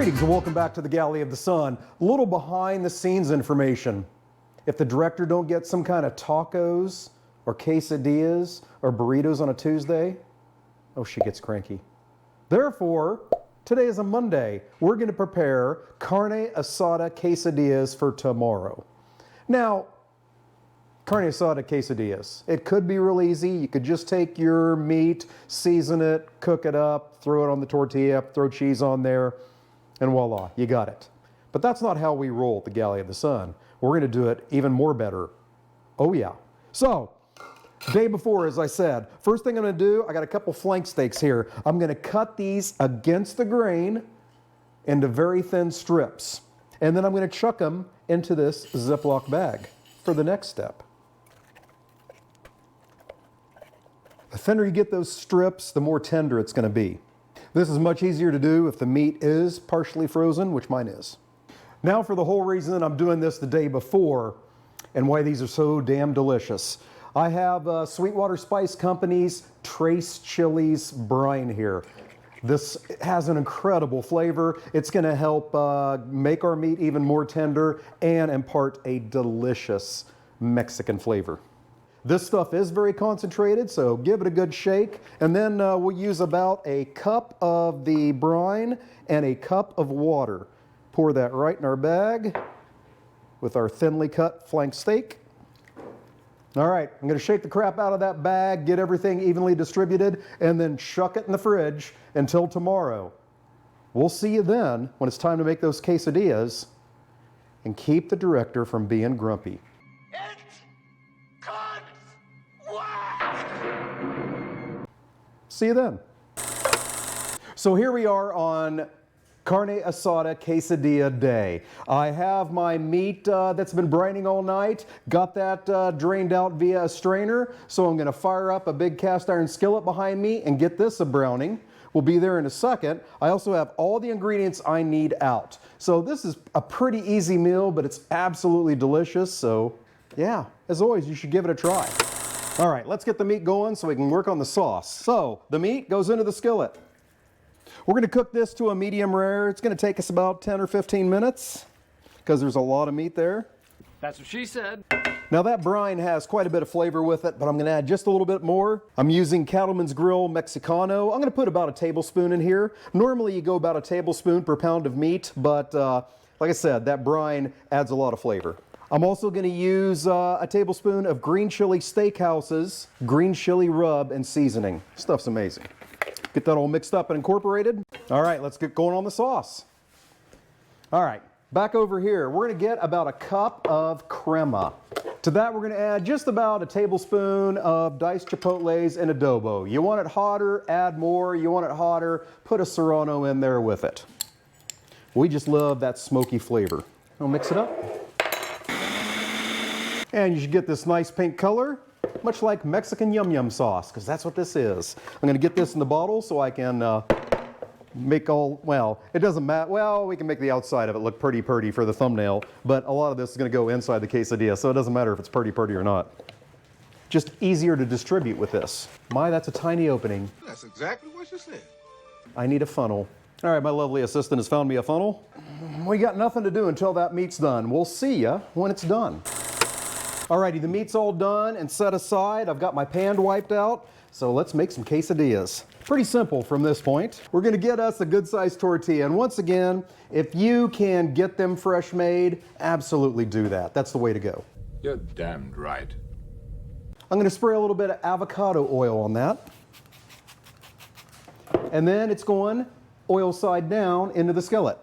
Greetings and welcome back to the Galley of the Sun. A little behind the scenes information. If the director don't get some kind of tacos or quesadillas or burritos on a Tuesday, oh, she gets cranky. Therefore, today is a Monday. We're going to prepare Carne Asada Quesadillas for tomorrow. Now, Carne Asada Quesadillas. It could be real easy. You could just take your meat, season it, cook it up, throw it on the tortilla, throw cheese on there, and voila, you got it. But that's not how we roll at the Galley of the Sun. We're going to do it even more better. Oh yeah. So, day before, as I said, first thing I'm going to do, I got a couple flank steaks here. I'm going to cut these against the grain into very thin strips. And then I'm going to chuck them into this Ziploc bag for the next step. The thinner you get those strips, the more tender it's going to be. This is much easier to do if the meat is partially frozen, which mine is. Now for the whole reason I'm doing this the day before and why these are so damn delicious. I have Sweetwater Spice Company's Trace Chilies brine here. This has an incredible flavor. It's going to help make our meat even more tender and impart a delicious Mexican flavor. This stuff is very concentrated, so give it a good shake. And then we'll use about a cup of the brine and a cup of water. Pour that right in our bag with our thinly cut flank steak. All right, I'm going to shake the crap out of that bag, get everything evenly distributed, and then chuck it in the fridge until tomorrow. We'll see you then when it's time to make those quesadillas and keep the director from being grumpy. See you then. So here we are on Carne Asada Quesadilla day. I have my meat that's been brining all night, got that drained out via a strainer, so I'm going to fire up a big cast iron skillet behind me and get this a browning. We'll be there in a second. I also have all the ingredients I need out. So this is a pretty easy meal, but it's absolutely delicious, so yeah, as always, you should give it a try. All right, let's get the meat going so we can work on the sauce. So the meat goes into the skillet. We're going to cook this to a medium rare. It's going to take us about 10 or 15 minutes because there's a lot of meat there. That's what she said. Now that brine has quite a bit of flavor with it, but I'm going to add just a little bit more. I'm using Cattleman's Grill Mexicano. I'm going to put about a tablespoon in here. Normally you go about a tablespoon per pound of meat, but like I said, that brine adds a lot of flavor. I'm also going to use a tablespoon of Green Chili Steakhouse's green chili rub and seasoning. Stuff's amazing. Get that all mixed up and incorporated. All right, let's get going on the sauce. All right, back over here, we're going to get about a cup of crema. To that, we're going to add just about a tablespoon of diced chipotles and adobo. You want it hotter, add more. You want it hotter, put a serrano in there with it. We just love that smoky flavor. I'll mix it up. And you should get this nice pink color, much like Mexican yum yum sauce, because that's what this is. I'm going to get this in the bottle so I can make all, well, it doesn't matter. Well, we can make the outside of it look pretty for the thumbnail, but a lot of this is going to go inside the quesadilla, so it doesn't matter if it's pretty or not. Just easier to distribute with this. My, that's a tiny opening. That's exactly what she said. I need a funnel. All right, my lovely assistant has found me a funnel. We got nothing to do until that meat's done. We'll see ya when it's done. Alrighty, the meat's all done and set aside. I've got my pan wiped out, so let's make some quesadillas. Pretty simple from this point. We're gonna get us a good sized tortilla, and once again, if you can get them fresh made, absolutely do that. That's the way to go. You're damned right. I'm gonna spray a little bit of avocado oil on that. And then it's going oil side down into the skillet.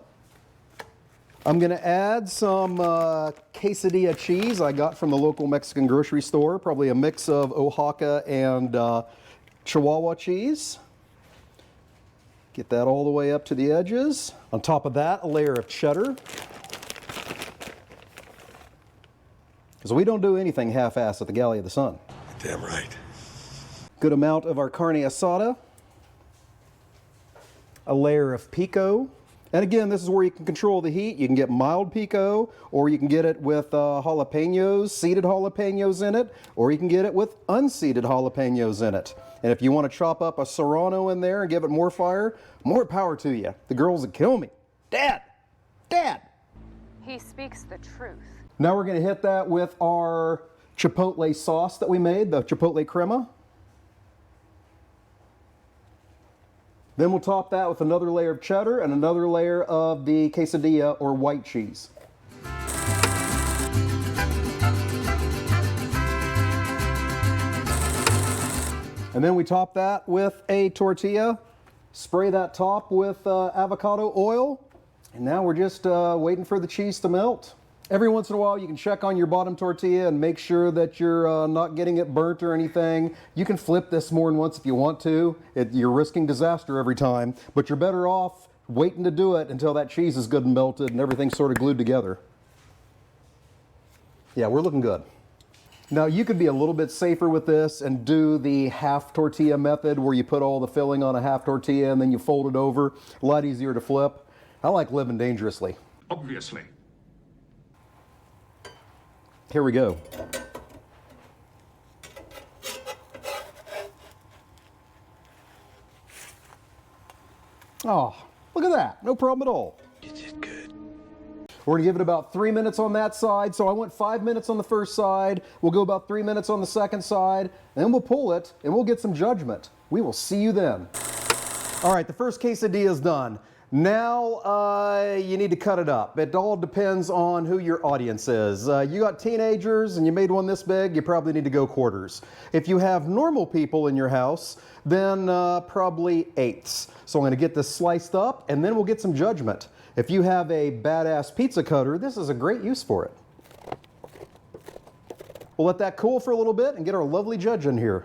I'm going to add some quesadilla cheese I got from the local Mexican grocery store, probably a mix of Oaxaca and Chihuahua cheese. Get that all the way up to the edges. On top of that, a layer of cheddar. Because we don't do anything half-assed at the Galley of the Sun. Damn right. Good amount of our carne asada. A layer of pico. And again, this is where you can control the heat. You can get mild pico, or you can get it with jalapenos, seeded jalapenos in it, or you can get it with unseeded jalapenos in it. And if you want to chop up a serrano in there and give it more fire, more power to you. The girls would kill me. Dad! Dad! He speaks the truth. Now we're gonna hit that with our chipotle sauce that we made, the chipotle crema. Then we'll top that with another layer of cheddar and another layer of the quesadilla or white cheese. And then we top that with a tortilla, spray that top with avocado oil, and now we're just waiting for the cheese to melt. Every once in a while you can check on your bottom tortilla and make sure that you're not getting it burnt or anything. You can flip this more than once if you want to. You're risking disaster every time, but you're better off waiting to do it until that cheese is good and melted and everything's sort of glued together. Yeah, we're looking good. Now you could be a little bit safer with this and do the half tortilla method where you put all the filling on a half tortilla and then you fold it over. A lot easier to flip. I like living dangerously. Obviously. Here we go. Oh, look at that. No problem at all. You did good. We're gonna give it about 3 minutes on that side. So I went 5 minutes on the first side. We'll go about 3 minutes on the second side, and then we'll pull it and we'll get some judgment. We will see you then. All right, the first quesadilla is done. Now you need to cut it up. It all depends on who your audience is. You got teenagers and you made one this big, you probably need to go quarters. If you have normal people in your house, then probably eighths. So I'm gonna get this sliced up and then we'll get some judgment. If you have a badass pizza cutter, this is a great use for it. We'll let that cool for a little bit and get our lovely judge in here.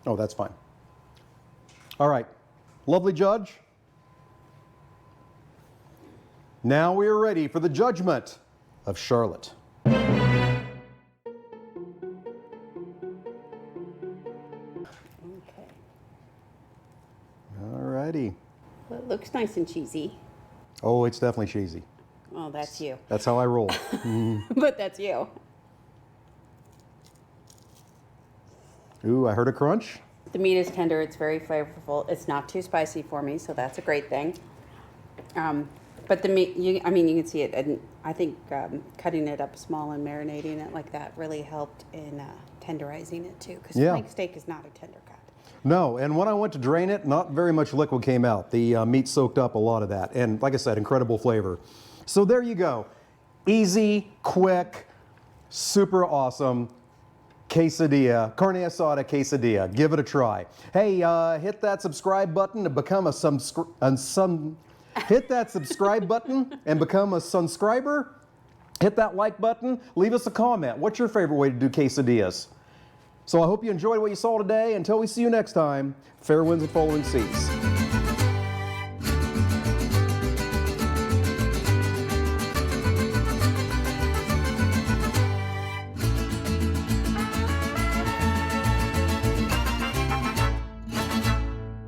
Oh, that's fine. All right, lovely judge. Now we are ready for the judgment of Charlotte. Okay. All righty. Well, it looks nice and cheesy. Oh, it's definitely cheesy. Oh, that's you. That's how I roll. But that's you. Ooh, I heard a crunch. The meat is tender. It's very flavorful. It's not too spicy for me, so that's a great thing. But the meat, you can see it. And I think cutting it up small and marinating it like that really helped in tenderizing it too. Because flank steak is not a tender cut. No, and when I went to drain it, not very much liquid came out. The meat soaked up a lot of that. And like I said, incredible flavor. So there you go. Easy, quick, super awesome quesadilla, carne asada quesadilla. Give it a try. Hey, hit that subscribe button to become hit that subscribe button and become a subscriber. Hit that like button. Leave us a comment. What's your favorite way to do quesadillas? So I hope you enjoyed what you saw today. Until we see you next time, fair winds and following seas.